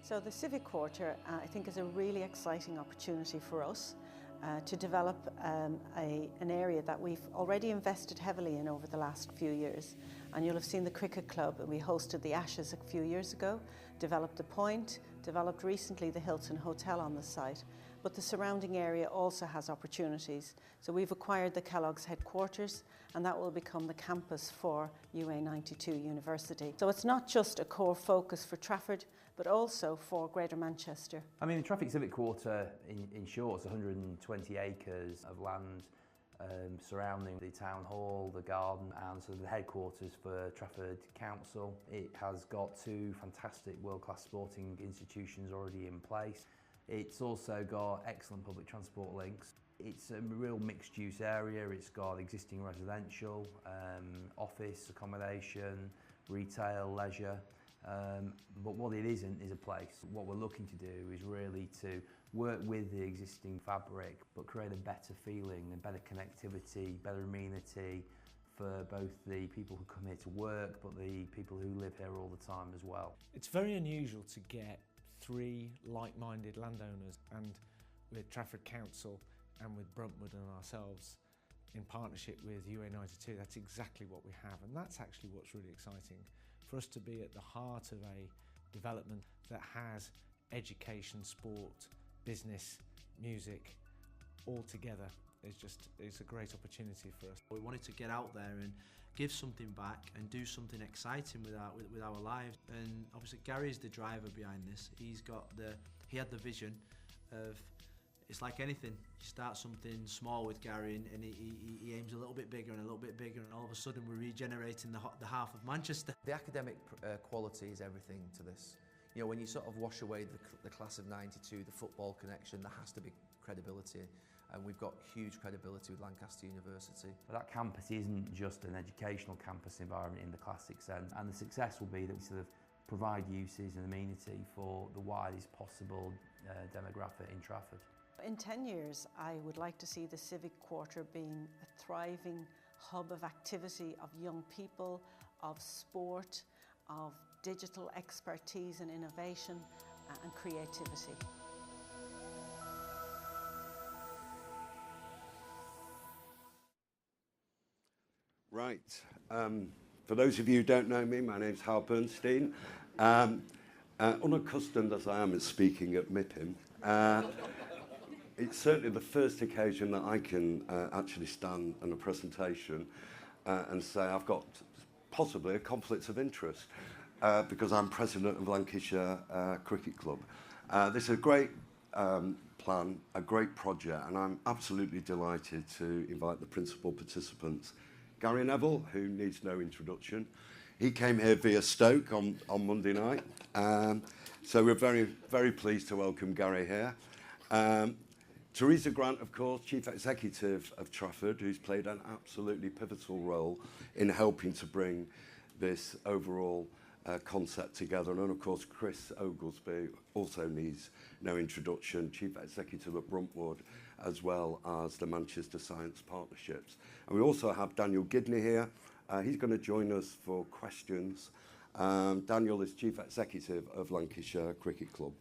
So the Civic Quarter, I think, is a really exciting opportunity for us to develop an area that we've already invested heavily in over the last few years. And you'll have seen the cricket club, and we hosted the Ashes a few years ago, developed the Point, developed recently the Hilton Hotel on the site. But the surrounding area also has opportunities. So we've acquired the Kellogg's headquarters, and that will become the campus for UA92 University. So it's not just a core focus for Trafford, but also for Greater Manchester. I mean, the Trafford Civic Quarter, in short, is 120 acres of land surrounding the town hall, the garden, and sort of the headquarters for Trafford Council. It has got two fantastic world-class sporting institutions already in place. It's also got excellent public transport links. It's a real mixed-use area. It's got existing residential, office accommodation, retail, leisure. But what it isn't is a place. What we're looking to do is really to work with the existing fabric, but create a better feeling, a better connectivity, better amenity for both the people who come here to work, but the people who live here all the time as well. It's very unusual to get three like-minded landowners, and with Trafford Council and with Bruntwood and ourselves in partnership with UA92, that's exactly what we have, and that's actually what's really exciting. For us to be at the heart of a development that has education, sport, business, music all together is a great opportunity for us. We wanted to get out there and give something back and do something exciting with our lives, and obviously Gary's the driver behind this. He had the vision of, it's like anything, you start something small with Gary and he aims a little bit bigger and a little bit bigger, and all of a sudden we're regenerating the half of Manchester. The academic quality is everything to this. You know, when you sort of wash away the class of '92, the football connection, there has to be credibility, and we've got huge credibility with Lancaster University. But that campus isn't just an educational campus environment in the classic sense, and the success will be that we sort of provide uses and amenity for the widest possible demographic in Trafford. In 10 years, I would like to see the Civic Quarter being a thriving hub of activity, of young people, of sport, of digital expertise and innovation and creativity. Right. For those of you who don't know me, my name's Hal Bernstein. Unaccustomed as I am at speaking at MIPIM, it's certainly the first occasion that I can actually stand in a presentation and say I've got possibly a conflict of interest because I'm president of Lancashire Cricket Club. This is a great plan, a great project, and I'm absolutely delighted to invite the principal participants. Gary Neville, who needs no introduction. He came here via Stoke on Monday night, so we're very, very pleased to welcome Gary here. Teresa Grant, of course, Chief Executive of Trafford, who's played an absolutely pivotal role in helping to bring this overall concept together. And of course, Chris Oglesby also needs no introduction, Chief Executive at Bruntwood, as well as the Manchester Science Partnerships. And we also have Daniel Gidney here. He's going to join us for questions. Daniel is Chief Executive of Lancashire Cricket Club.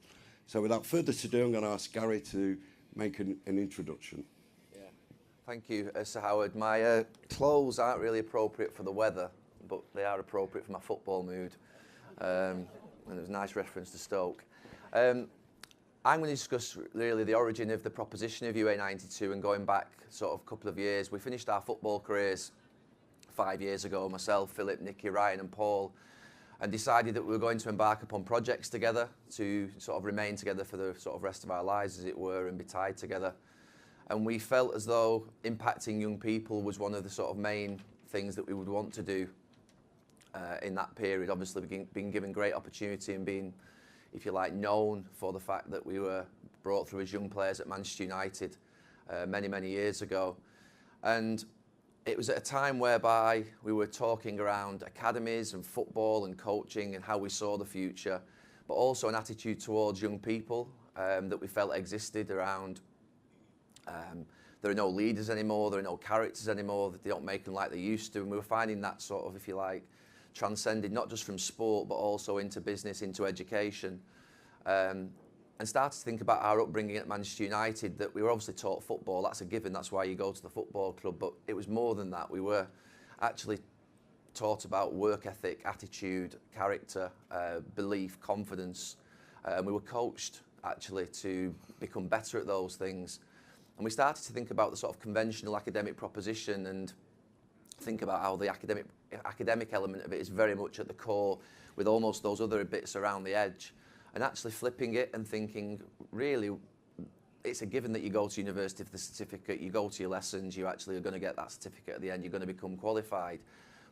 So without further ado, I'm going to ask Gary to make an introduction. Yeah. Thank you, Sir Howard. My clothes aren't really appropriate for the weather, but they are appropriate for my football mood. And it was a nice reference to Stoke. I'm going to discuss really the origin of the proposition of UA92 and going back sort of a couple of years. We finished our football careers 5 years ago, myself, Philip, Nicky, Ryan and Paul, and decided that we were going to embark upon projects together to sort of remain together for the sort of rest of our lives, as it were, and be tied together. And we felt as though impacting young people was one of the sort of main things that we would want to do in that period. Obviously, being given great opportunity and being, if you like, known for the fact that we were brought through as young players at Manchester United many, many years ago. And it was at a time whereby we were talking around academies and football and coaching and how we saw the future, but also an attitude towards young people that we felt existed around there are no leaders anymore, there are no characters anymore, that they don't make them like they used to. And we were finding that sort of, if you like, transcended not just from sport, but also into business, into education. and started to think about our upbringing at Manchester United, that we were obviously taught football, that's a given, that's why you go to the football club, but it was more than that. We were actually taught about work ethic, attitude, character, belief, confidence, and we were coached actually to become better at those things. And we started to think about the sort of conventional academic proposition and think about how the academic element of it is very much at the core, with almost those other bits around the edge, and actually flipping it and thinking, really, it's a given that you go to university for the certificate, you go to your lessons, you actually are going to get that certificate at the end, you're going to become qualified.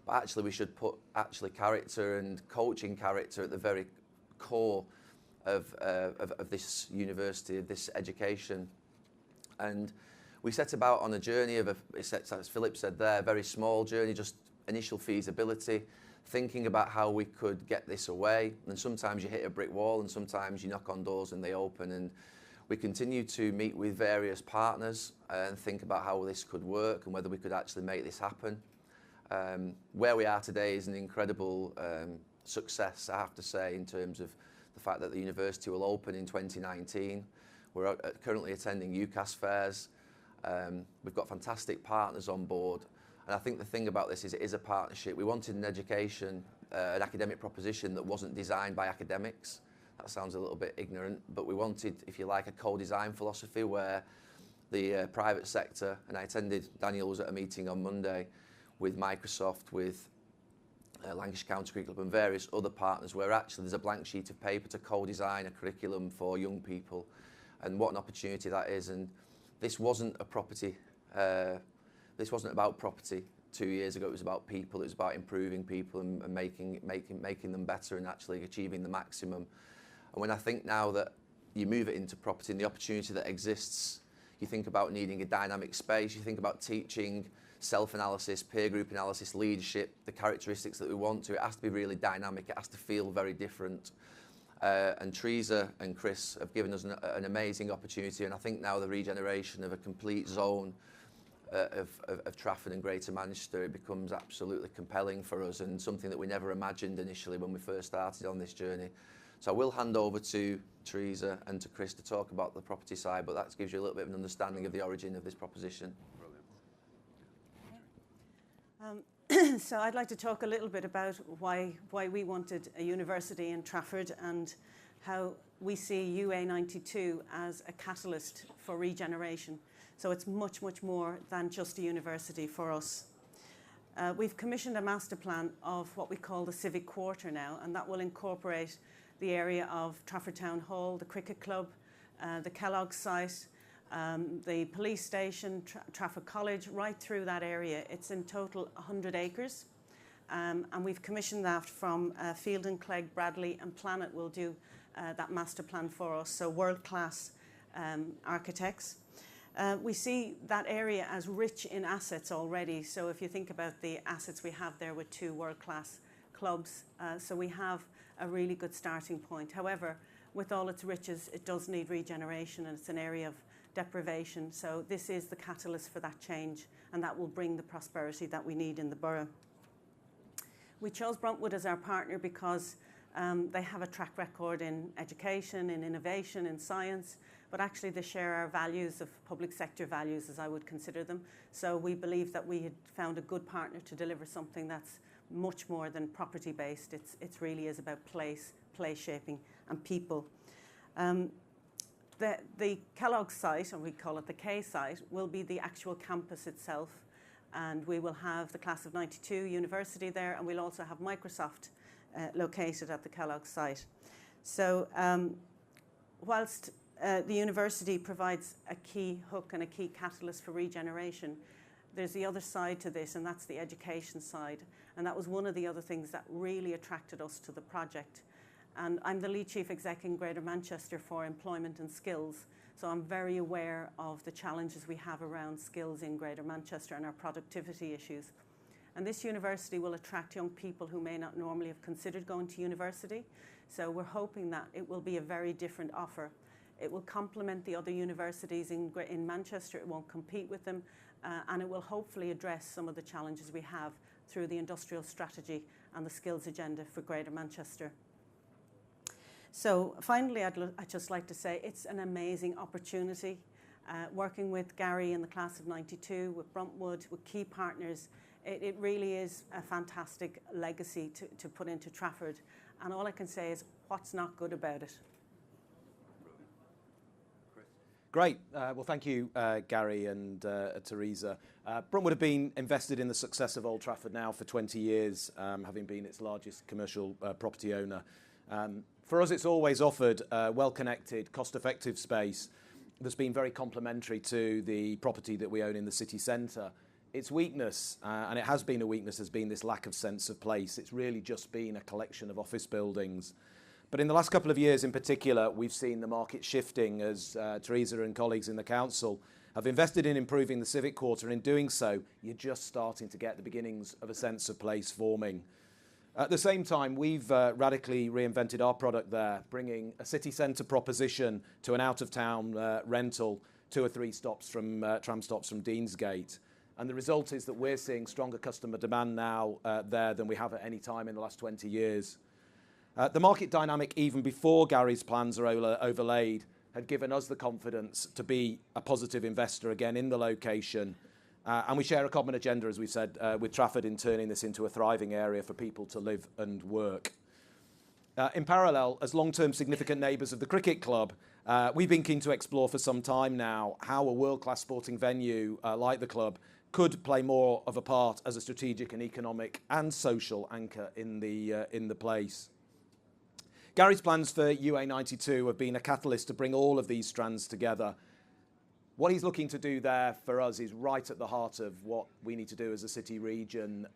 But actually we should put character and coaching character at the very core of this university, of this education. And we set about on a journey of, as Philip said there, a very small journey, just initial feasibility, thinking about how we could get this away. And sometimes you hit a brick wall and sometimes you knock on doors and they open. And we continue to meet with various partners and think about how this could work and whether we could actually make this happen. Where we are today is an incredible success, I have to say, in terms of the fact that the university will open in 2019. We're currently attending UCAS fairs. We've got fantastic partners on board. And I think the thing about this is it is a partnership. We wanted an education, an academic proposition that wasn't designed by academics. That sounds a little bit ignorant, but we wanted, if you like, a co-design philosophy where the private sector, and I attended, Daniel was at a meeting on Monday with Microsoft, with Lancashire County Cricket Club and various other partners, where actually there's a blank sheet of paper to co-design a curriculum for young people. And what an opportunity that is. And this wasn't a property, this wasn't about property 2 years ago, it was about people, it was about improving people and making them better and actually achieving the maximum. And when I think now that you move it into property and the opportunity that exists, you think about needing a dynamic space, you think about teaching, self-analysis, peer group analysis, leadership, the characteristics that we want to, it has to be really dynamic, it has to feel very different. And Teresa and Chris have given us an amazing opportunity, and I think now the regeneration of a complete zone of Trafford and Greater Manchester, it becomes absolutely compelling for us and something that we never imagined initially when we first started on this journey. So I will hand over to Teresa and to Chris to talk about the property side, but that gives you a little bit of an understanding of the origin of this proposition. So I'd like to talk a little bit about why we wanted a university in Trafford and how we see UA92 as a catalyst for regeneration. So it's much, much more than just a university for us. We've commissioned a master plan of what we call the Civic Quarter now, and that will incorporate the area of Trafford Town Hall, the cricket club, the Kellogg site, the police station, Trafford College, right through that area. It's in total 100 acres. And we've commissioned that from Field and Clegg, Bradley and Planet will do that master plan for us, so world-class architects. We see that area as rich in assets already. So if you think about the assets we have there with 2 world-class clubs, so we have a really good starting point. However, with all its riches, it does need regeneration, and it's an area of deprivation. So this is the catalyst for that change, and that will bring the prosperity that we need in the borough. We chose Bruntwood as our partner because they have a track record in education, in innovation, in science, but actually they share our values of public sector values, as I would consider them. So we believe that we had found a good partner to deliver something that's much more than property based. It really is about place shaping and people. The Kellogg site, or we call it the K site, will be the actual campus itself, and we will have the class of '92 university there, and we'll also have Microsoft located at the Kellogg site. So whilst the university provides a key hook and a key catalyst for regeneration, there's the other side to this, and that's the education side. And that was one of the other things that really attracted us to the project. And I'm the lead chief exec in Greater Manchester for employment and skills. So I'm very aware of the challenges we have around skills in Greater Manchester and our productivity issues. And this university will attract young people who may not normally have considered going to university. So we're hoping that it will be a very different offer. It will complement the other universities in Manchester. It won't compete with them. And it will hopefully address some of the challenges we have through the industrial strategy and the skills agenda for Greater Manchester. So finally, I'd just like to say it's an amazing opportunity. Working with Gary in the class of '92, with Bruntwood, with key partners, it really is a fantastic legacy to put into Trafford. And all I can say is, what's not good about it? Great. Well, thank you, Gary and Teresa. Bruntwood have been invested in the success of Old Trafford now for 20 years, having been its largest commercial property owner. For us, it's always offered a well-connected, cost-effective space that's been very complementary to the property that we own in the city centre. Its weakness, and it has been a weakness, has been this lack of sense of place. It's really just been a collection of office buildings. But in the last couple of years in particular, we've seen the market shifting as Teresa and colleagues in the council have invested in improving the civic quarter. In doing so, you're just starting to get the beginnings of a sense of place forming. At the same time, we've radically reinvented our product there, bringing a city centre proposition to an out-of-town rental, 2 or 3 stops from tram stops from Deansgate. And the result is that we're seeing stronger customer demand now there than we have at any time in the last 20 years. The market dynamic, even before Gary's plans are overlaid, had given us the confidence to be a positive investor again in the location. And we share a common agenda, as we've said, with Trafford in turning this into a thriving area for people to live and work. In parallel, as long-term significant neighbours of the cricket club, we've been keen to explore for some time now how a world-class sporting venue like the club could play more of a part as a strategic and economic and social anchor in the place. Gary's plans for UA92 have been a catalyst to bring all of these strands together. What he's looking to do there for us is right at the heart of what we need to do as a city region.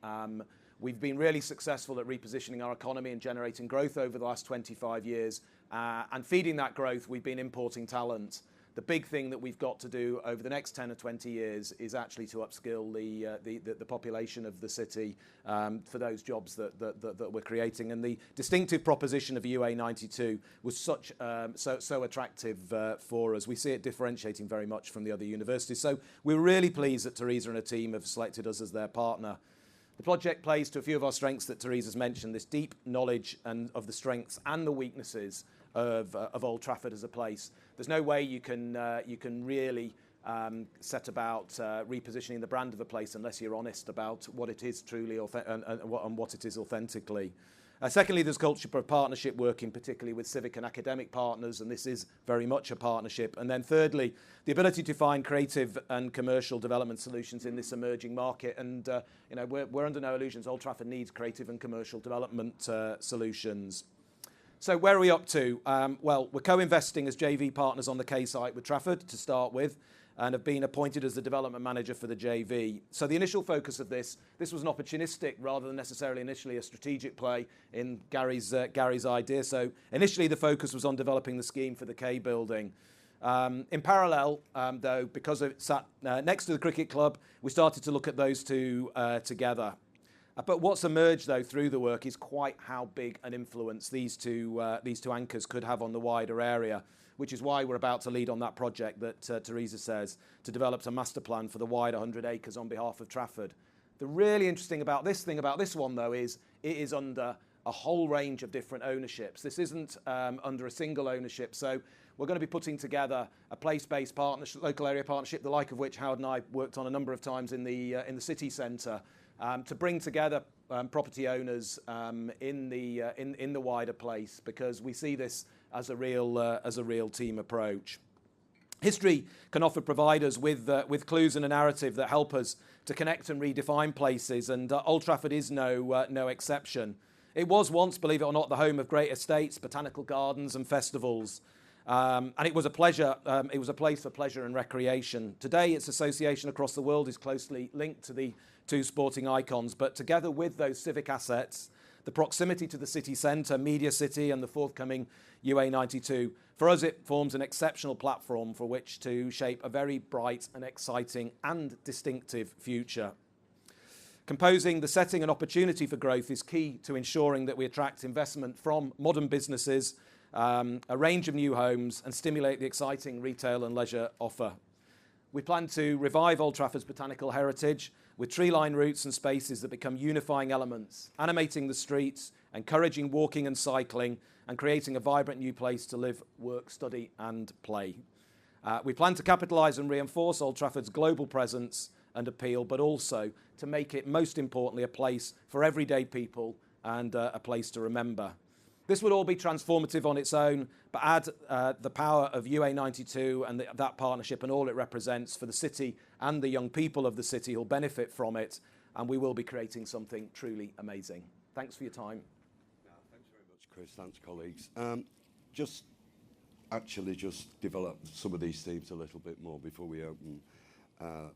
We've been really successful at repositioning our economy and generating growth over the last 25 years. And feeding that growth, we've been importing talent. The big thing that we've got to do over the next 10 or 20 years is actually to upskill the population of the city for those jobs that we're creating. And the distinctive proposition of UA92 was so attractive for us. We see it differentiating very much from the other universities. So we're really pleased that Teresa and her team have selected us as their partner. The project plays to a few of our strengths that Teresa's mentioned, this deep knowledge of the strengths and the weaknesses of Old Trafford as a place. There's no way you can really set about repositioning the brand of a place unless you're honest about what it is truly and what it is authentically. Secondly, there's culture of partnership, working particularly with civic and academic partners, and this is very much a partnership. And then thirdly, the ability to find creative and commercial development solutions in this emerging market. And we're under no illusions. Old Trafford needs creative and commercial development solutions. So where are we up to? Well, we're co-investing as JV partners on the K site with Trafford to start with, and have been appointed as the development manager for the JV. So the initial focus of this was an opportunistic rather than necessarily initially a strategic play in Gary's idea. So initially the focus was on developing the scheme for the K building. In parallel, though, because it sat next to the cricket club, we started to look at those two together. But what's emerged, though, through the work is quite how big an influence these two anchors could have on the wider area, which is why we're about to lead on that project that Teresa says, to develop a master plan for the wider 100 acres on behalf of Trafford. The really interesting about this one, though, is it is under a whole range of different ownerships. This isn't under a single ownership. So we're going to be putting together a place-based partnership, local area partnership, the like of which Howard and I worked on a number of times in the city centre, to bring together property owners in the wider place, because we see this as a real team approach. History can often provide us with clues and a narrative that help us to connect and redefine places, and Old Trafford is no exception. It was once, believe it or not, the home of great estates, botanical gardens and festivals. And it was a pleasure. It was a place for pleasure and recreation. Today, its association across the world is closely linked to the two sporting icons. But together with those civic assets, the proximity to the city centre, Media City, and the forthcoming UA92, for us, it forms an exceptional platform for which to shape a very bright and exciting and distinctive future. Composing the setting and opportunity for growth is key to ensuring that we attract investment from modern businesses, a range of new homes, and stimulate the exciting retail and leisure offer. We plan to revive Old Trafford's botanical heritage with tree-lined routes and spaces that become unifying elements, animating the streets, encouraging walking and cycling, and creating a vibrant new place to live, work, study and play. We plan to capitalise and reinforce Old Trafford's global presence and appeal, but also to make it, most importantly, a place for everyday people and a place to remember. This would all be transformative on its own, but add the power of UA92 and that partnership and all it represents for the city and the young people of the city who'll benefit from it, and we will be creating something truly amazing. Thanks for your time. Thanks very much, Chris. Thanks, colleagues. Just develop some of these themes a little bit more before we open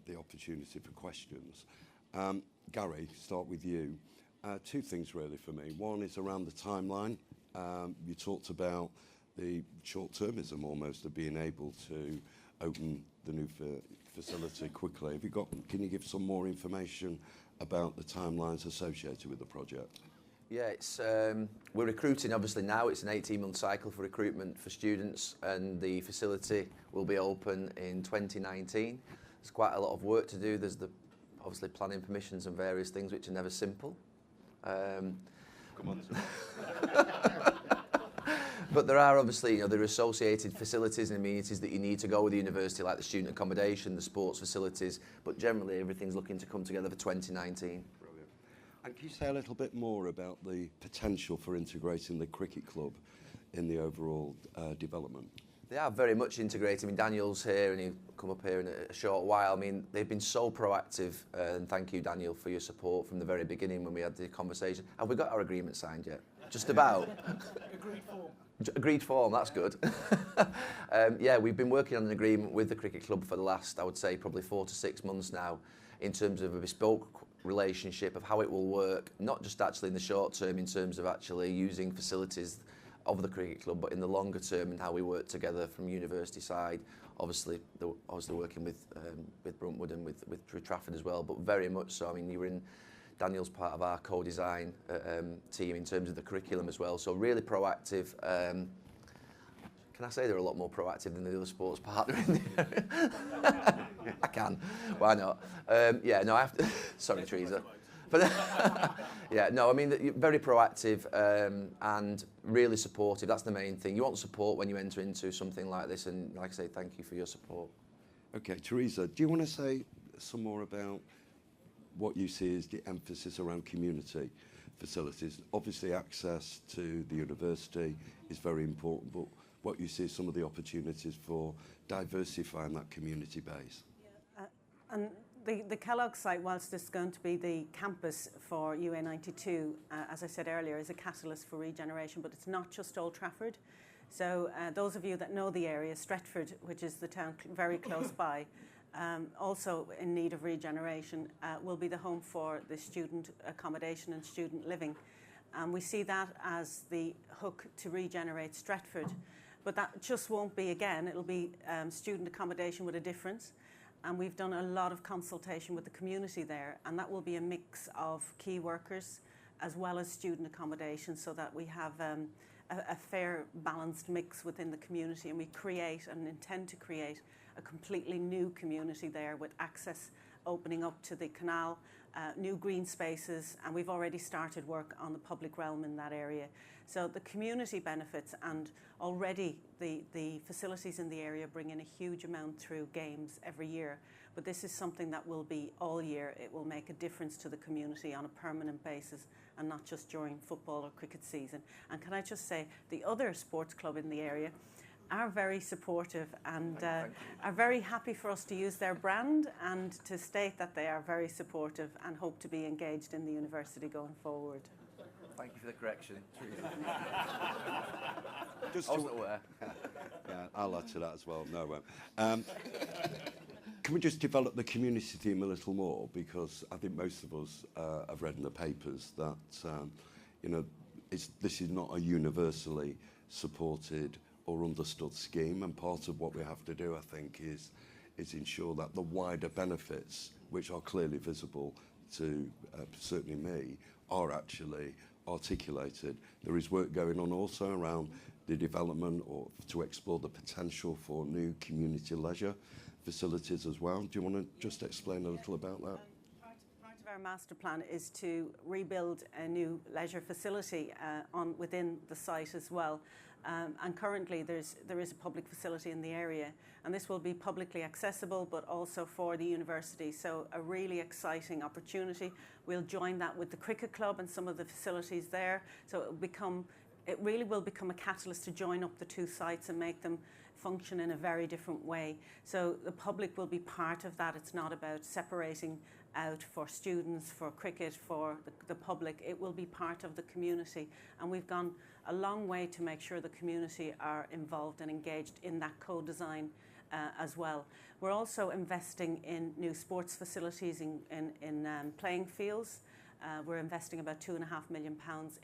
the opportunity for questions. Gary, start with you. Two things really for me. One is around the timeline. You talked about the short-termism almost of being able to open the new facility quickly. Can you give some more information about the timelines associated with the project? Yeah, we're recruiting obviously now. It's an 18-month cycle for recruitment for students, and the facility will be open in 2019. There's quite a lot of work to do. There's obviously planning permissions and various things which are never simple. Come on. But there are obviously, there are associated facilities and amenities that you need to go with the university, like the student accommodation, the sports facilities, but generally everything's looking to come together for 2019. Brilliant. And can you say a little bit more about the potential for integrating the cricket club in the overall development? They are very much integrated. I mean, Daniel's here and he'll come up here in a short while. I mean, they've been so proactive, and thank you, Daniel, for your support from the very beginning when we had the conversation. Have we got our agreement signed yet? Just about. Agreed form. Agreed form, that's good. Yeah, we've been working on an agreement with the cricket club for the last, I would say, probably 4 to 6 months now, in terms of a bespoke relationship of how it will work, not just actually in the short term in terms of actually using facilities of the cricket club, but in the longer term and how we work together from university side. Obviously working with Bruntwood and with Trafford as well, but very much so. I mean, you were in Daniel's part of our co-design team in terms of the curriculum as well. So really proactive. Can I say they're a lot more proactive than the other sports partner in the area? I can. Why not? Yeah, no, I have to. Sorry, Teresa. But yeah, no, I mean, very proactive and really supportive. That's the main thing. You want support when you enter into something like this, and like I say, thank you for your support. Okay, Teresa, do you want to say some more about what you see as the emphasis around community facilities? Obviously, access to the university is very important, but what you see as some of the opportunities for diversifying that community base? Yeah, and the Kellogg site, whilst it's going to be the campus for UA92, as I said earlier, is a catalyst for regeneration, but it's not just Old Trafford. So those of you that know the area, Stretford, which is the town very close by, also in need of regeneration, will be the home for the student accommodation and student living. And we see that as the hook to regenerate Stretford. But that just won't be, again, it'll be student accommodation with a difference. And we've done a lot of consultation with the community there, and that will be a mix of key workers as well as student accommodation, so that we have a fair, balanced mix within the community, and we create and intend to create a completely new community there with access opening up to the canal, new green spaces, and we've already started work on the public realm in that area. So the community benefits, and already the facilities in the area bring in a huge amount through games every year. But this is something that will be all year. It will make a difference to the community on a permanent basis, and not just during football or cricket season. And can I just say, the other sports club in the area are very supportive and are very happy for us to use their brand and to state that they are very supportive and hope to be engaged in the university going forward. Thank you for the correction. Just I wasn't aware. Yeah, I'll add to that as well. No, I won't. Can we just develop the community theme a little more? Because I think most of us have read in the papers that this is not a universally supported or understood scheme, and part of what we have to do, I think, is ensure that the wider benefits, which are clearly visible to certainly me, are actually articulated. There is work going on also around the development or to explore the potential for new community leisure facilities as well. Do you want to just explain a little about that? our master plan is to rebuild a new leisure facility within the site as well. And currently there is a public facility in the area, and this will be publicly accessible but also for the university. So a really exciting opportunity. We'll join that with the cricket club and some of the facilities there. So it really will become a catalyst to join up the two sites and make them function in a very different way. So the public will be part of that. It's not about separating out for students, for cricket, for the public. It will be part of the community, and we've gone a long way to make sure the community are involved and engaged in that co-design as well. We're also investing in new sports facilities, in playing fields. We're investing about £2.5 million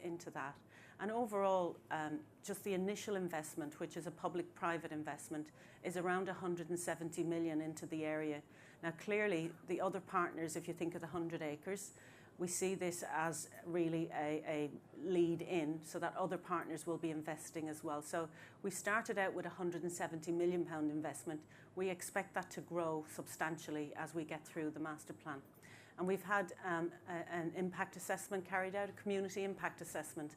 into that. And overall, just the initial investment, which is a public-private investment, is around 170 million into the area. Now, clearly, the other partners, if you think of the 100 acres, we see this as really a lead in, so that other partners will be investing as well. So we started out with a £170 million investment. We expect that to grow substantially as we get through the master plan. And we've had an impact assessment carried out, a community impact assessment.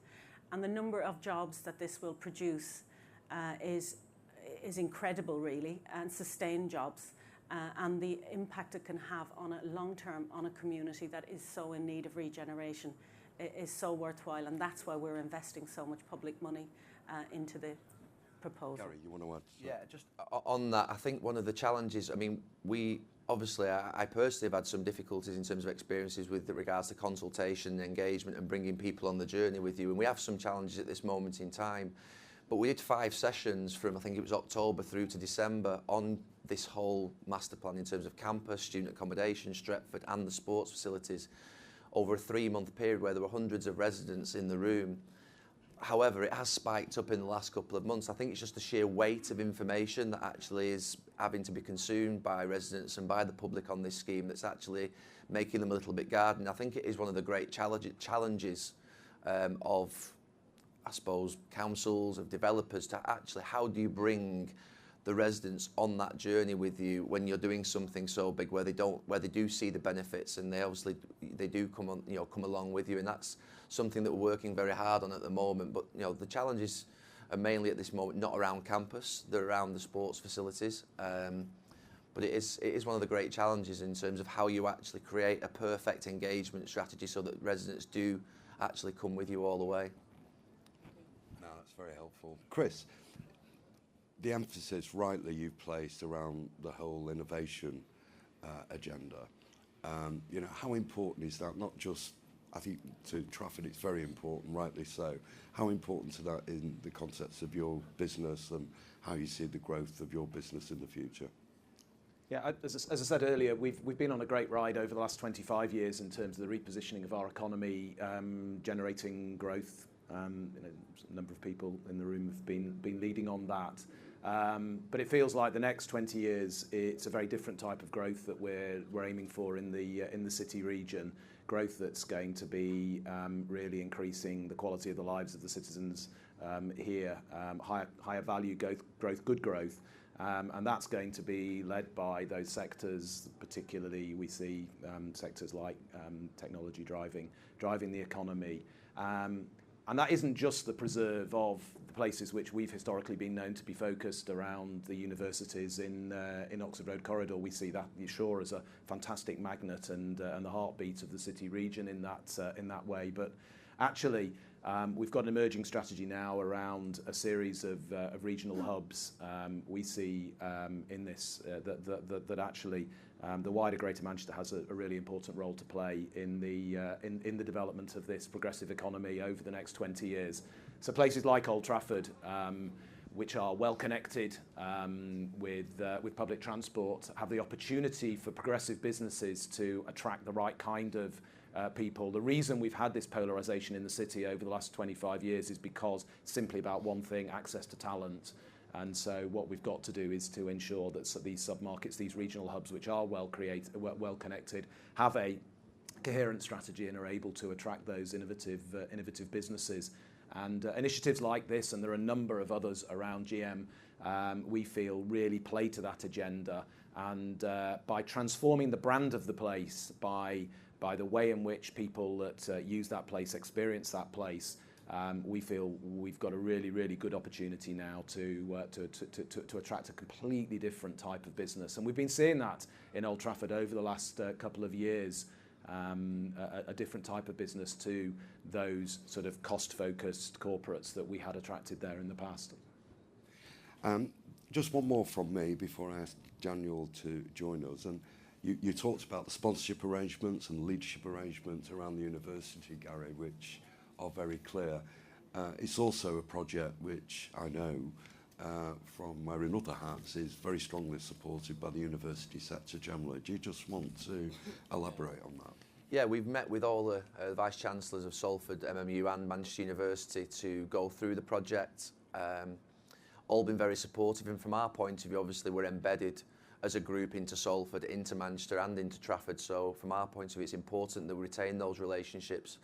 And the number of jobs that this will produce is incredible, really, and sustained jobs. And the impact it can have on a long term on a community that is so in need of regeneration is so worthwhile, and that's why we're investing so much public money into the proposal. Gary, you want to add? Yeah, just on that, I think one of the challenges, I mean, obviously, I personally have had some difficulties in terms of experiences with regards to consultation, engagement and bringing people on the journey with you, and we have some challenges at this moment in time. But we did 5 sessions from, I think it was October through to December, on this whole master plan in terms of campus, student accommodation, Stretford and the sports facilities over a 3-month period where there were hundreds of residents in the room. However, it has spiked up in the last couple of months. I think it's just the sheer weight of information that actually is having to be consumed by residents and by the public on this scheme that's actually making them a little bit guarded. I think it is one of the great challenges of, I suppose, councils, of developers, to actually, how do you bring the residents on that journey with you when you're doing something so big where they do see the benefits, and they do come along with you, and that's something that we're working very hard on at the moment. But the challenges are mainly at this moment not around campus, they're around the sports facilities. But it is one of the great challenges in terms of how you actually create a perfect engagement strategy so that residents do actually come with you all the way. No, that's very helpful. Chris, the emphasis rightly you've placed around the whole innovation agenda, how important is that? Not just, I think to Trafford it's very important, rightly so. How important is that in the context of your business and how you see the growth of your business in the future? Yeah, as I said earlier, we've been on a great ride over the last 25 years in terms of the repositioning of our economy, generating growth. A number of people in the room have been leading on that. But it feels like the next 20 years, it's a very different type of growth that we're aiming for in the city region. Growth that's going to be really increasing the quality of the lives of the citizens here. Higher value growth, good growth. And that's going to be led by those sectors, particularly we see sectors like technology driving the economy. And that isn't just the preserve of the places which we've historically been known to be focused around the universities in Oxford Road Corridor. We see that the Shore as a fantastic magnet and the heartbeat of the city region in that way. But actually, we've got an emerging strategy now around a series of regional hubs. We see in this that actually the wider Greater Manchester has a really important role to play in the development of this progressive economy over the next 20 years. So places like Old Trafford, which are well connected with public transport, have the opportunity for progressive businesses to attract the right kind of people. The reason we've had this polarisation in the city over the last 25 years is because simply about one thing: access to talent. And so what we've got to do is to ensure that these sub-markets, these regional hubs, which are well connected, have a coherent strategy and are able to attract those innovative businesses. And initiatives like this, and there are a number of others around GM, we feel really play to that agenda. And by transforming the brand of the place, by by the way in which people that use that place experience that place, we feel we've got a really, really good opportunity now to attract a completely different type of business. And we've been seeing that in Old Trafford over the last couple of years, a different type of business to those sort of cost-focused corporates that we had attracted there in the past. Just one more from me before I ask Daniel to join us. And you talked about the sponsorship arrangements and leadership arrangements around the university, Gary, which are very clear. It's also a project which I know from wearing other hats is very strongly supported by the university sector generally. Do you just want to elaborate on that? Yeah, we've met with all the Vice-Chancellors of Salford, MMU and Manchester University to go through the project. All been very supportive, and from our point of view, obviously we're embedded as a group into Salford, into Manchester and into Trafford, so from our point of view it's important that we retain those relationships.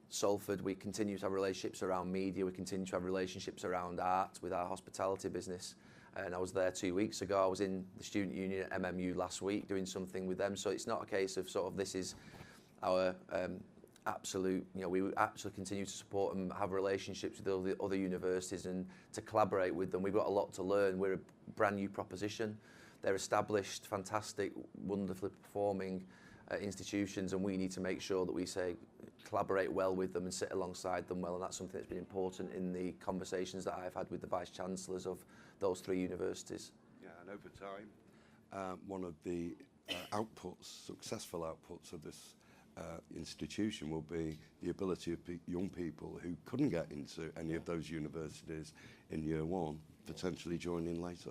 Salford, we continue to have relationships around media, we continue to have relationships around art with our hospitality business, and I was there 2 weeks ago. I was in the student union at MMU last week doing something with them, so it's not a case of sort of this is our absolute, you know, we actually continue to support and have relationships with all the other universities and to collaborate with them. We've got a lot to learn. We're a brand new proposition. They're established, fantastic, wonderfully performing institutions, and we need to make sure that we collaborate well with them and sit alongside them well, and that's something that's been important in the conversations that I've had with the Vice-Chancellors of those three universities. Yeah, and over time, one of the successful outputs of this institution will be the ability of young people who couldn't get into any of those universities in year one, potentially join in later.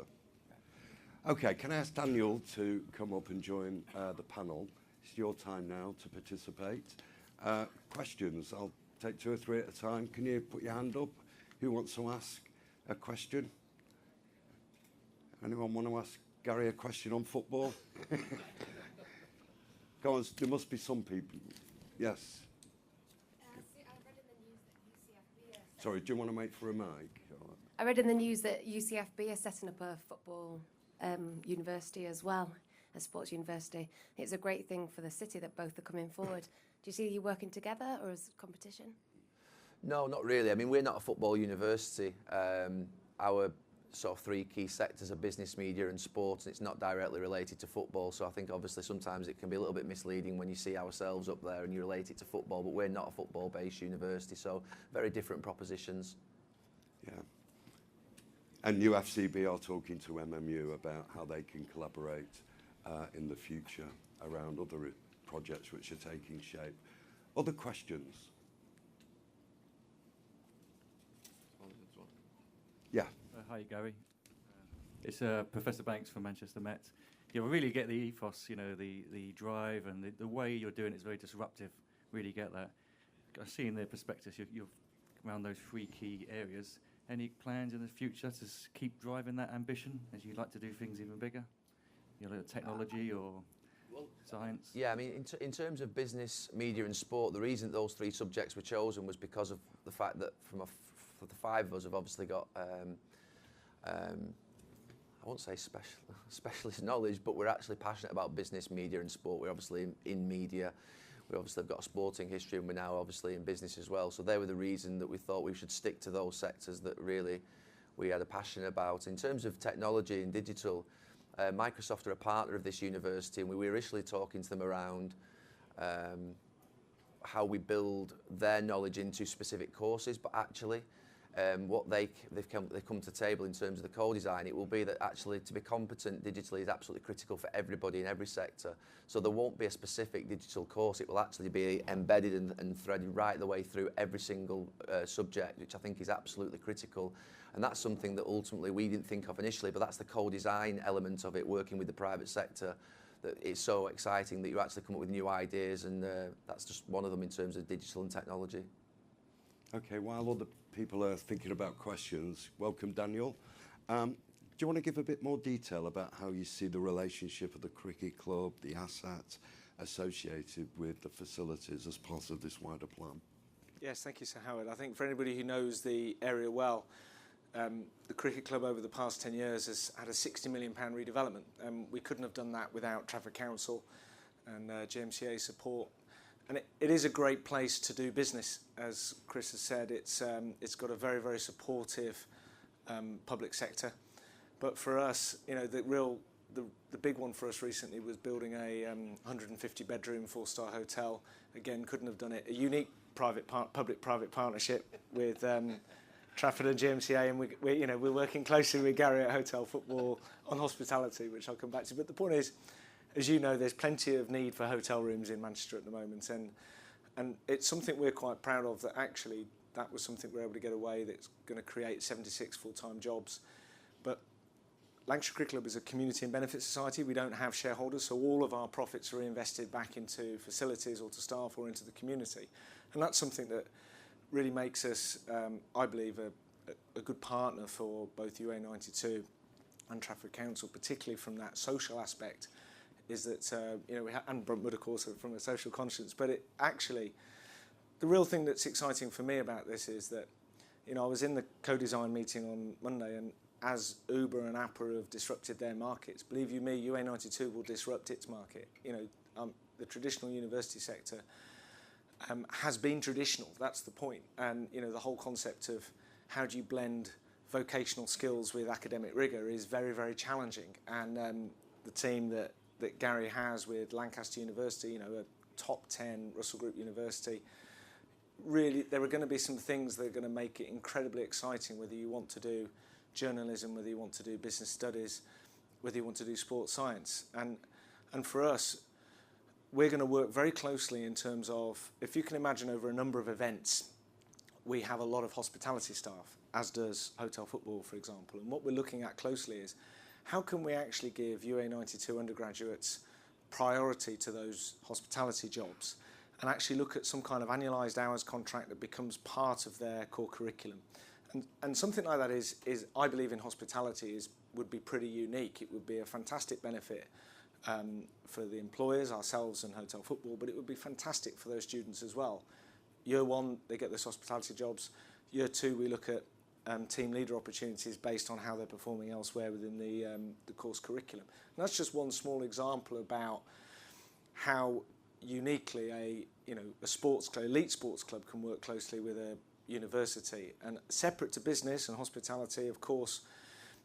Okay, can I ask Daniel to come up and join the panel? It's your time now to participate. Questions, I'll take 2 or 3 at a time. Can you put your hand up? Who wants to ask a question? Anyone want to ask Gary a question on football? Go on, there must be some people. Yes. I read in the news that UCFB Sorry, do you want to wait for a mic? I read in the news that UCFB are setting up a football university as well, a sports university. It's a great thing for the city that both are coming forward. Do you see you working together or as competition? No, not really. I mean, we're not a football university. Our sort of 3 key sectors are business, media and sport, and it's not directly related to football, so I think obviously sometimes it can be a little bit misleading when you see ourselves up there and you relate it to football, but we're not a football-based university, so very different propositions. Yeah. And UFCB are talking to MMU about how they can collaborate in the future around other projects which are taking shape. Other questions? Yeah. Hi, Gary. It's Professor Banks from Manchester Met. You really get the ethos, you know, the drive and the way you're doing it is very disruptive. Really get that. I see in the prospectus you're around those 3 key areas. Any plans in the future to keep driving that ambition as you like to do things even bigger? You know, technology or science? Yeah, I mean, in terms of business, media and sport, the reason those 3 subjects were chosen was because of the fact that for the 5 of us have obviously got I won't say specialist knowledge, but we're actually passionate about business, media and sport. We're obviously in media, we obviously have got a sporting history, and we're now obviously in business as well. So they were the reason that we thought we should stick to those sectors that really we had a passion about. In terms of technology and digital, Microsoft are a partner of this university, and we were initially talking to them around how we build their knowledge into specific courses, but actually what they've come to the table in terms of the co-design, it will be that actually to be competent digitally is absolutely critical for everybody in every sector. So there won't be a specific digital course, it will actually be embedded and threaded right the way through every single subject, which I think is absolutely critical. And that's something that ultimately we didn't think of initially, but that's the co-design element of it, working with the private sector, that it's so exciting that you actually come up with new ideas, and that's just one of them in terms of digital and technology. Okay, while other people are thinking about questions, welcome Daniel. Do you want to give a bit more detail about how you see the relationship of the cricket club, the assets associated with the facilities as part of this wider plan? Yes, thank you, Sir Howard. I think for anybody who knows the area well, the cricket club over the past 10 years has had a £60 million redevelopment. We couldn't have done that without Trafford Council and GMCA support. And it is a great place to do business, as Chris has said. It's got a very, very supportive public sector. But for us, you know, the big one for us recently was building a 150-bedroom 4-star hotel. Again, couldn't have done it. A unique public-private partnership with Trafford and GMCA, and we're working closely with Gary at Hotel Football on hospitality, which I'll come back to. But the point is, as you know, there's plenty of need for hotel rooms in Manchester at the moment, and it's something we're quite proud of, that actually that was something we're able to get away that's going to create 76 full-time jobs. But Lancashire Cricket Club is a community and benefit society. We don't have shareholders, so all of our profits are reinvested back into facilities or to staff or into the community. And that's something that really makes us, I believe, a good partner for both UA92 and Trafford Council, particularly from that social aspect, is that, and Bruntwood, of course, from a social conscience. But it actually, the real thing that's exciting for me about this is that, I was in the co-design meeting on Monday, and as Uber and Appa have disrupted their markets, believe you me, UA92 will disrupt its market. The traditional university sector has been traditional, that's the point. And, the whole concept of how do you blend vocational skills with academic rigour is very, very challenging. And the team that Gary has with Lancaster University, a top 10 Russell Group university, really, there are going to be some things that are going to make it incredibly exciting, whether you want to do journalism, whether you want to do business studies, whether you want to do sports science. And for us, we're going to work very closely in terms of, if you can imagine over a number of events, we have a lot of hospitality staff, as does Hotel Football, for example. And what we're looking at closely is, how can we actually give UA92 undergraduates priority to those hospitality jobs and actually look at some kind of annualised hours contract that becomes part of their core curriculum? And something like that is I believe in hospitality would be pretty unique. It would be a fantastic benefit for the employers, ourselves and Hotel Football, but it would be fantastic for those students as well. Year one, they get those hospitality jobs. Year two, we look at team leader opportunities based on how they're performing elsewhere within the course curriculum. And that's just one small example about how uniquely a sports club, elite sports club, can work closely with a university. And separate to business and hospitality, of course,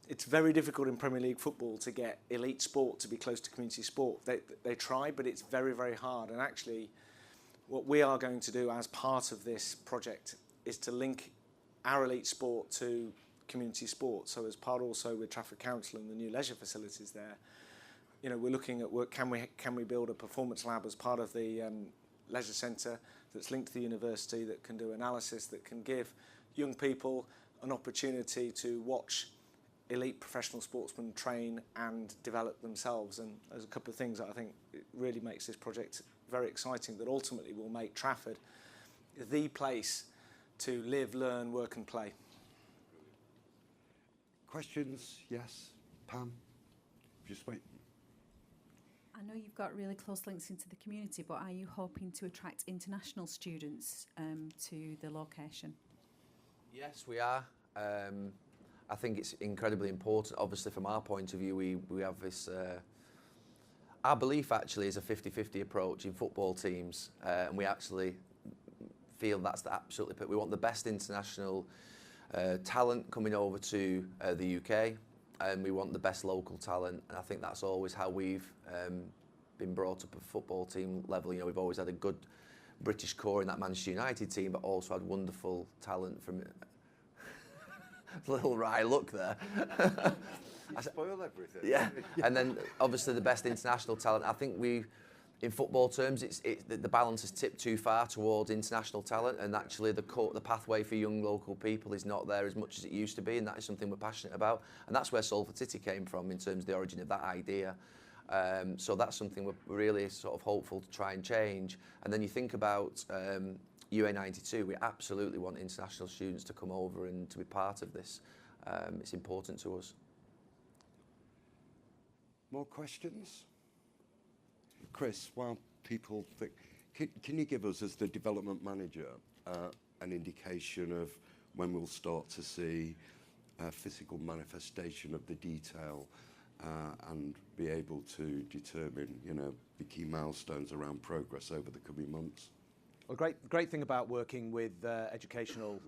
it's very difficult in Premier League football to get elite sport to be close to community sport. They try, but it's very, very hard. And actually, what we are going to do as part of this project is to link our elite sport to community sport. So as part also with Trafford Council and the new leisure facilities there, we're looking at can we build a performance lab as part of the leisure centre that's linked to the university, that can do analysis, that can give young people an opportunity to watch elite professional sportsmen train and develop themselves. And there's a couple of things that I think it really makes this project very exciting, that ultimately will make Trafford the place to live, learn, work and play. Questions? Yes. Pam? Just wait. I know you've got really close links into the community, but are you hoping to attract international students to the location? Yes, we are. I think it's incredibly important. Obviously, from our point of view, we have this... our belief actually is a 50-50 approach in football teams, and we actually feel that's absolutely... But we want the best international talent coming over to the UK, and we want the best local talent, and I think that's always how we've been brought up at football team level. We've always had a good British core in that Manchester United team, but also had wonderful talent from... a little wry look there. You spoil everything. Yeah, and then obviously the best international talent. I think in football terms, the balance has tipped too far towards international talent, and actually the pathway for young local people is not there as much as it used to be, and that is something we're passionate about, and that's where Salford City came from in terms of the origin of that idea. So that's something we're really sort of hopeful to try and change. And then you think about UA92, we absolutely want international students to come over and to be part of this. It's important to us. More questions? Chris, while people think, can you give us, as the development manager, an indication of when we'll start to see a physical manifestation of the detail and be able to determine, the key milestones around progress over the coming months. Well, great thing about working with educational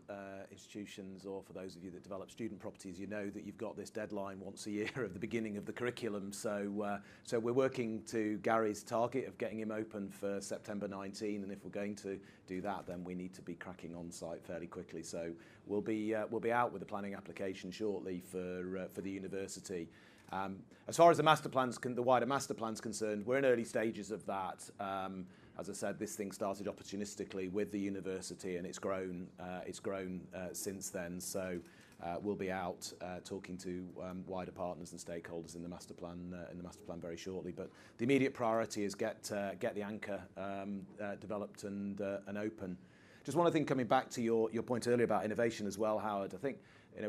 institutions, or for those of you that develop student properties, you know that you've got this deadline once a year at the beginning of the curriculum. So we're working to Gary's target of getting him open for September 19, and if we're going to do that, then we need to be cracking on site fairly quickly. So we'll be out with the planning application shortly for the university. As far as the wider master plan's concerned, we're in early stages of that. As I said, this thing started opportunistically with the university, and it's grown since then. So we'll be out talking to wider partners and stakeholders in the master plan very shortly. But the immediate priority is get the anchor developed and open. Just one other thing, coming back to your point earlier about innovation as well, Howard. I think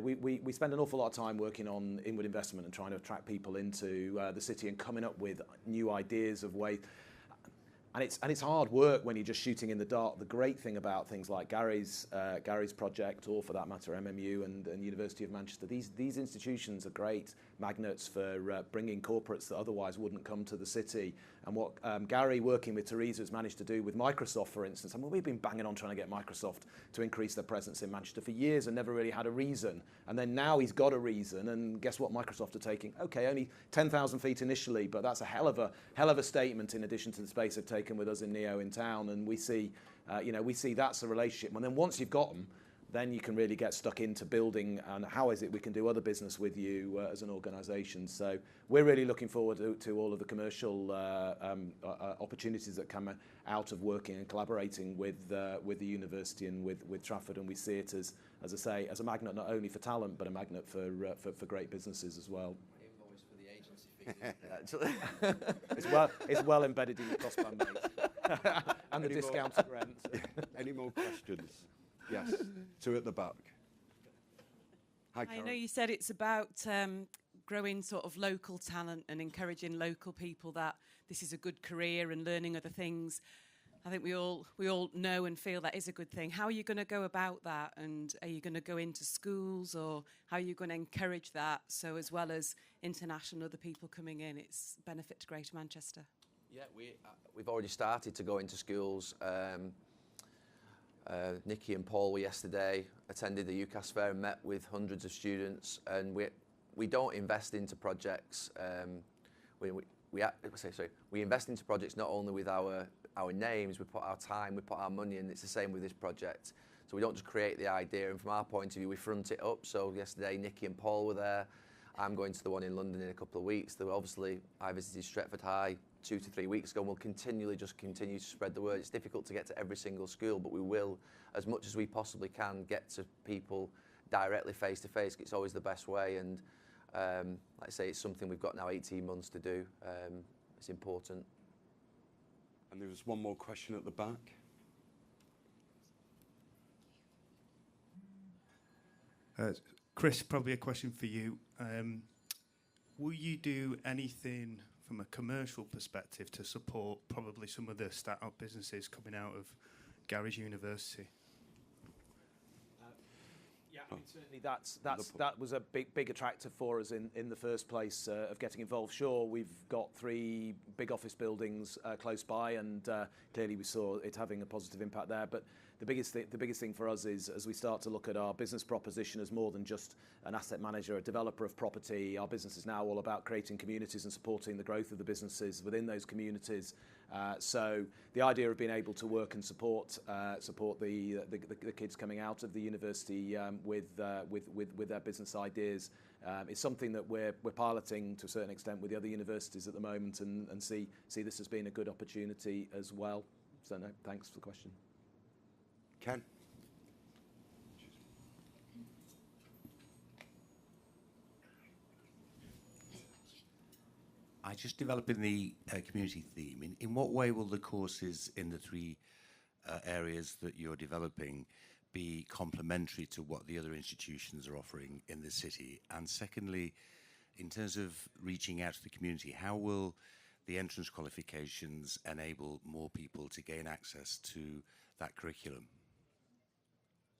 we spend an awful lot of time working on inward investment and trying to attract people into the city and coming up with new ideas of ways. And it's hard work when you're just shooting in the dark. The great thing about things like Gary's project, or for that matter MMU and University of Manchester, these institutions are great magnets for bringing corporates that otherwise wouldn't come to the city. And what Gary, working with Teresa, has managed to do with Microsoft, for instance. I mean, we've been banging on trying to get Microsoft to increase their presence in Manchester for years and never really had a reason. And then now he's got a reason, and guess what Microsoft are taking? Okay, only 10,000 feet initially, but that's a hell of a statement in addition to the space they've taken with us in Neo in town. And we see that's a relationship. And then once you've got them, then you can really get stuck into building and how is it we can do other business with you as an organisation. So we're really looking forward to all of the commercial opportunities that come out of working and collaborating with the university and with Trafford. And we see it as I say, as a magnet not only for talent but a magnet for great businesses as well. Invoice for the agency fees. It's well embedded in the cost plan base and the discounted rent. Any more questions? Yes, two at the back. Hi, Karen. I know you said it's about growing sort of local talent and encouraging local people that this is a good career and learning other things. I think we all know and feel that is a good thing. How are you going to go about that? And are you going to go into schools, or how are you going to encourage that? So as well as international other people coming in, it's benefit to Greater Manchester. Yeah, we've already started to go into schools. Nikki and Paul were yesterday, attended the UCAS fair and met with hundreds of students, and we don't invest into projects. We invest into projects not only with our names, we put our time, we put our money, and it's the same with this project. So we don't just create the idea, and from our point of view, we front it up. So yesterday, Nikki and Paul were there. I'm going to the one in London in a couple of weeks. I visited Stretford High 2 to 3 weeks ago, and we'll continue to spread the word. It's difficult to get to every single school, but we will, as much as we possibly can, get to people directly face to face. It's always the best way, and like I say, it's something we've got now 18 months to do. It's important. And there was one more question at the back. Chris, probably a question for you. Will you do anything from a commercial perspective to support probably some of the start-up businesses coming out of Gary's University? Yeah, I mean, certainly that was a big attractor for us in the first place of getting involved. Sure, we've got 3 big office buildings close by, and clearly we saw it having a positive impact there. But the biggest thing for us is, as we start to look at our business proposition as more than just an asset manager, a developer of property, our business is now all about creating communities and supporting the growth of the businesses within those communities. So the idea of being able to work and support the kids coming out of the university with their business ideas is something that we're piloting to a certain extent with the other universities at the moment, and see this as being a good opportunity as well. So no, thanks for the question. Ken? Just developing the community theme. In what way will the courses in the 3 areas that you're developing be complementary to what the other institutions are offering in the city? And secondly, in terms of reaching out to the community, how will the entrance qualifications enable more people to gain access to that curriculum?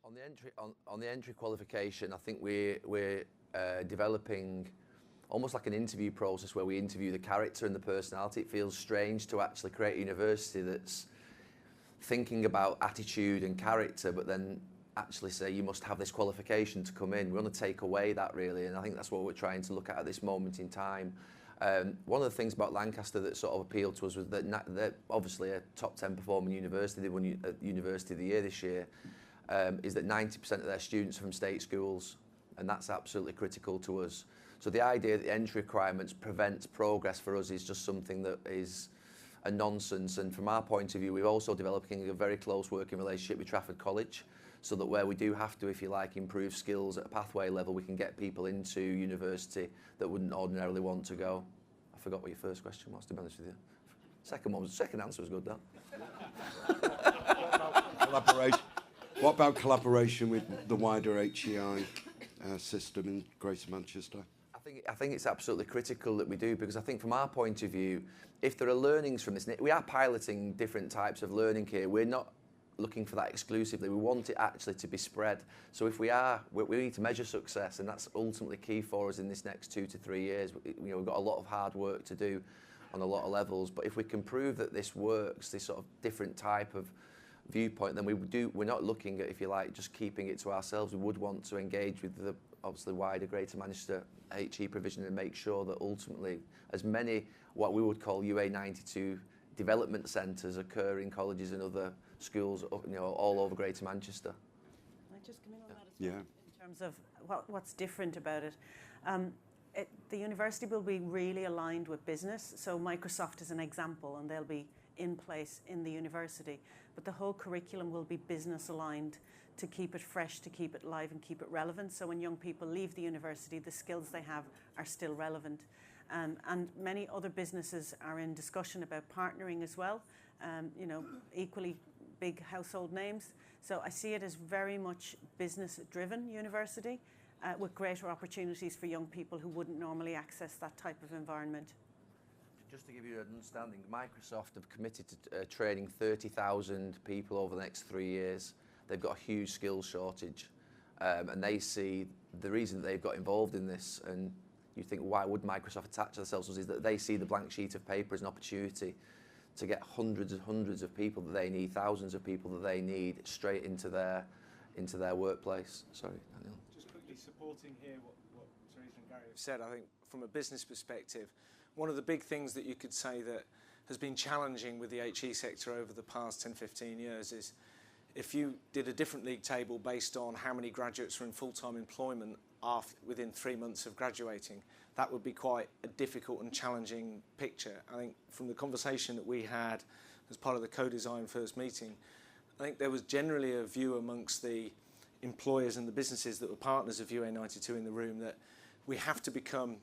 On the entry qualification, I think we're developing almost like an interview process where we interview the character and the personality. It feels strange to actually create a university that's thinking about attitude and character, but then actually say you must have this qualification to come in. We want to take away that, really, and I think that's what we're trying to look at this moment in time. One of the things about Lancaster that sort of appealed to us was that they're obviously a top 10 performing university. They won University of the Year this year. Is that 90% of their students are from state schools, and that's absolutely critical to us. So the idea that the entry requirements prevents progress for us is just something that is a nonsense. And from our point of view, we're also developing a very close working relationship with Trafford College, so that where we do have to, if you like, improve skills at a pathway level, we can get people into university that wouldn't ordinarily want to go. I forgot what your first question was, to be honest with you. Second answer was good, that. Collaboration. What about collaboration with the wider HEI system in Greater Manchester? I think it's absolutely critical that we do, because I think from our point of view, if there are learnings from this, we are piloting different types of learning here. We're not looking for that exclusively. We want it actually to be spread. So if we need to measure success, and that's ultimately key for us in this next 2 to 3 years. We've got a lot of hard work to do on a lot of levels, but if we can prove that this works, this sort of different type of viewpoint, then we're not looking at, if you like, just keeping it to ourselves. We would want to engage with the obviously wider Greater Manchester HE provision and make sure that ultimately as many what we would call UA92 development centres occur in colleges and other schools, all over Greater Manchester. Can I just come in on that as well? Yeah. In terms of what's different about it. The university will be really aligned with business. So Microsoft is an example, and they'll be in place in the university. But the whole curriculum will be business aligned to keep it fresh, to keep it live and keep it relevant. So when young people leave the university, the skills they have are still relevant. And many other businesses are in discussion about partnering as well, equally big household names. So I see it as very much business-driven university with greater opportunities for young people who wouldn't normally access that type of environment. Just to give you an understanding, Microsoft have committed to training 30,000 people over the next 3 years. They've got a huge skills shortage, and they see the reason that they've got involved in this, and you think, why would Microsoft attach themselves to us, is that they see the blank sheet of paper as an opportunity to get hundreds and hundreds of people that they need, thousands of people that they need straight into their workplace. Sorry, Daniel. Just quickly supporting here what Teresa and Gary have said, I think from a business perspective, one of the big things that you could say that has been challenging with the HE sector over the past 10, 15 years is if you did a different league table based on how many graduates are in full-time employment within 3 months of graduating, that would be quite a difficult and challenging picture. I think from the conversation that we had as part of the co-design first meeting, I think there was generally a view amongst the employers and the businesses that were partners of UA92 in the room that we have to become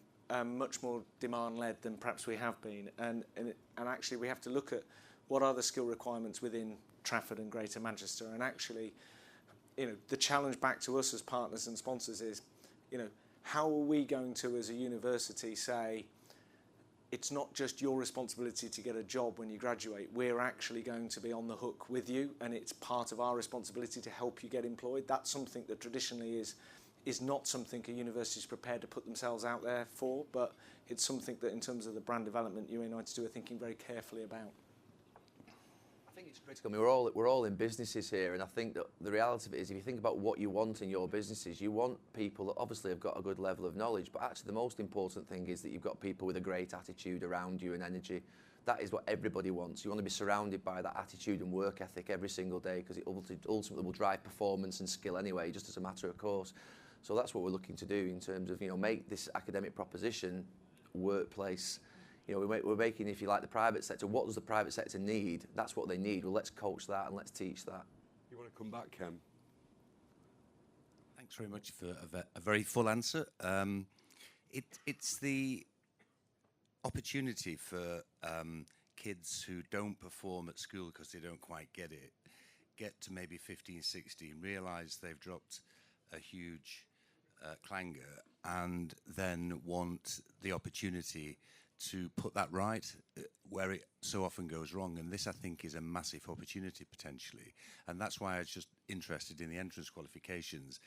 much more demand-led than perhaps we have been, and actually we have to look at what are the skill requirements within Trafford and Greater Manchester, and actually, the challenge back to us as partners and sponsors is, how are we going to, as a university, say it's not just your responsibility to get a job when you graduate. We're actually going to be on the hook with you, and it's part of our responsibility to help you get employed. That's something that traditionally is not something a university is prepared to put themselves out there for, but it's something that in terms of the brand development, UA92 are thinking very carefully about. I think it's critical. I mean, we're all in businesses here, and I think that the reality of it is if you think about what you want in your businesses, you want people that obviously have got a good level of knowledge, but actually the most important thing is that you've got people with a great attitude around you and energy. That is what everybody wants. You want to be surrounded by that attitude and work ethic every single day, because it ultimately will drive performance and skill anyway, just as a matter of course. So that's what we're looking to do in terms of, make this academic proposition workplace. We're making, if you like, the private sector. What does the private sector need? That's what they need. Well, let's coach that and let's teach that. You want to come back, Ken? Thanks very much for a very full answer. It's the opportunity for kids who don't perform at school because they don't quite get to maybe 15, 16, realise they've dropped a huge clanger, and then want the opportunity to put that right where it so often goes wrong. And this, I think, is a massive opportunity potentially. And that's why I was just interested in the entrance qualifications.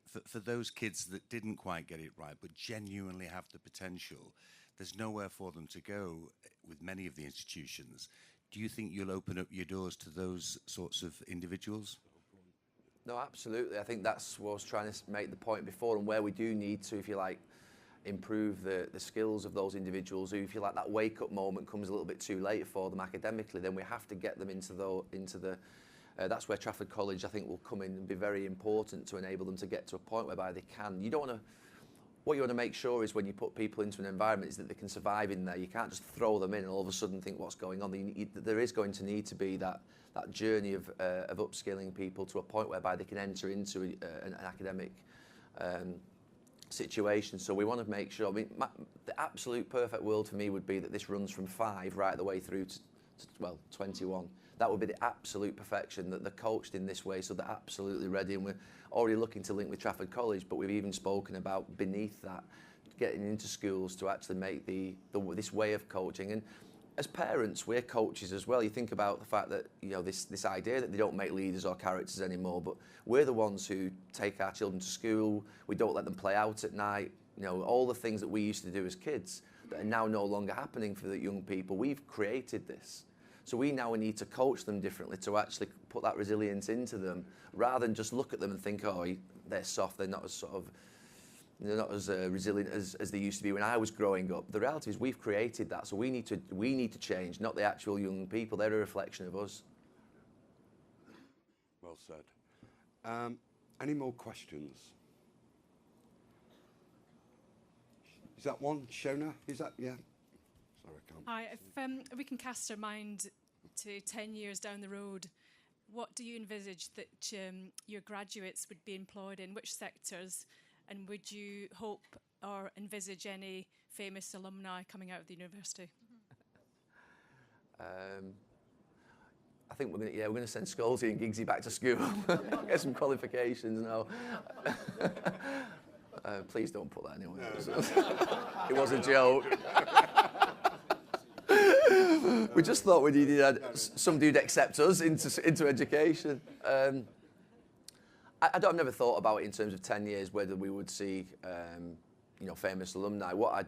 for those kids that didn't quite get it right but genuinely have the potential, there's nowhere for them to go with many of the institutions. Do you think you'll open up your doors to those sorts of individuals? No, absolutely. I think that's what I was trying to make the point before, and where we do need to, if you like, improve the skills of those individuals who, if you like, that wake-up moment comes a little bit too late for them academically, then we have to get them into the that's where Trafford College, I think, will come in and be very important to enable them to get to a point whereby they can. You don't want to. What you want to make sure is when you put people into an environment is that they can survive in there. You can't just throw them in and all of a sudden think what's going on. There is going to need to be that journey of upskilling people to a point whereby they can enter into an academic situation. So we want to make sure. I mean, the absolute perfect world for me would be that this runs from 5 right the way through to 21. That would be the absolute perfection, that they're coached in this way, so they're absolutely ready. And we're already looking to link with Trafford College, but we've even spoken about beneath that, getting into schools to actually make this way of coaching. And as parents, we're coaches as well. You think about the fact that, you know, this idea that they don't make leaders or characters anymore, but we're the ones who take our children to school. We don't let them play out at night. You know, all the things that we used to do as kids that are now no longer happening for the young people. We've created this. So we now need to coach them differently to actually put that resilience into them, rather than just look at them and think, oh, they're soft, they're not as resilient as they used to be when I was growing up. The reality is we've created that, so we need to change, not the actual young people. They're a reflection of us. Well said. Any more questions? Is that one, Shona? Is that, yeah? Sorry, I can't. Hi, if we can cast our mind to 10 years down the road, what do you envisage that your graduates would be employed in? Which sectors? And would you hope or envisage any famous alumni coming out of the university? I think we're going to send Scholesy and Giggsy back to school, get some qualifications now. Please don't put that anywhere. It was a joke. We just thought we needed somebody who'd accept us into education. I've never thought about it in terms of 10 years whether we would see, famous alumni. What I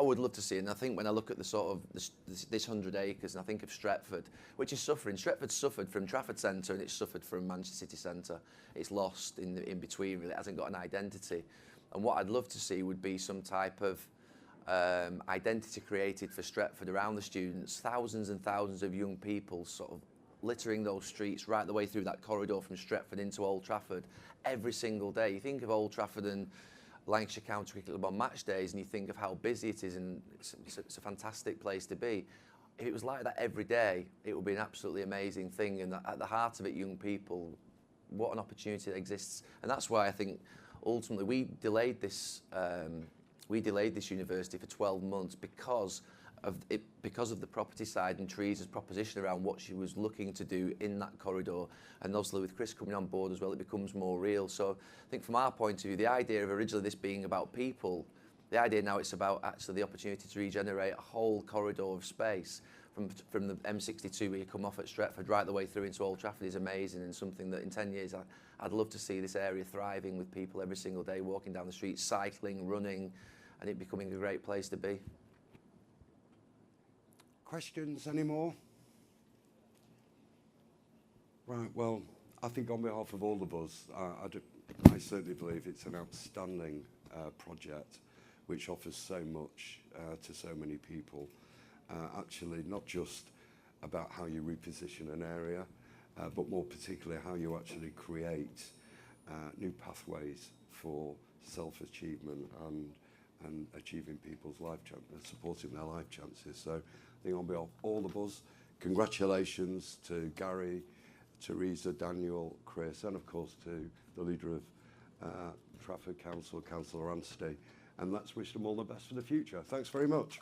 would love to see, and I think when I look at the sort of this 100 acres, and I think of Stretford, which is suffering. Stretford suffered from Trafford Centre, and it's suffered from Manchester City Centre. It's lost in between. Really, it hasn't got an identity. And what I'd love to see would be some type of identity created for Stretford around the students. Thousands and thousands of young people sort of littering those streets right the way through that corridor from Stretford into Old Trafford every single day. You think of Old Trafford and Lancashire County Cricket Club on match days, and you think of how busy it is, and it's a fantastic place to be. If it was like that every day, it would be an absolutely amazing thing. And at the heart of it, young people, what an opportunity that exists. And that's why I think ultimately we delayed this university for 12 months because of the property side and Teresa's proposition around what she was looking to do in that corridor. And obviously with Chris coming on board as well, it becomes more real. So I think from our point of view, the idea of originally this being about people, the idea now it's about actually the opportunity to regenerate a whole corridor of space from the M62 where you come off at Stretford right the way through into Old Trafford is amazing, and something that in 10 years I'd love to see this area thriving with people every single day walking down the street, cycling, running, and it becoming a great place to be. Questions anymore? Right, well, I think on behalf of all of us, I certainly believe it's an outstanding project which offers so much to so many people. Actually, not just about how you reposition an area, but more particularly how you actually create new pathways for self-achievement and achieving people's life chances, supporting their life chances. So I think on behalf of all of us, congratulations to Gary, Teresa, Daniel, Chris, and of course to the leader of Trafford Council, Councillor Anstey, and let's wish them all the best for the future. Thanks very much.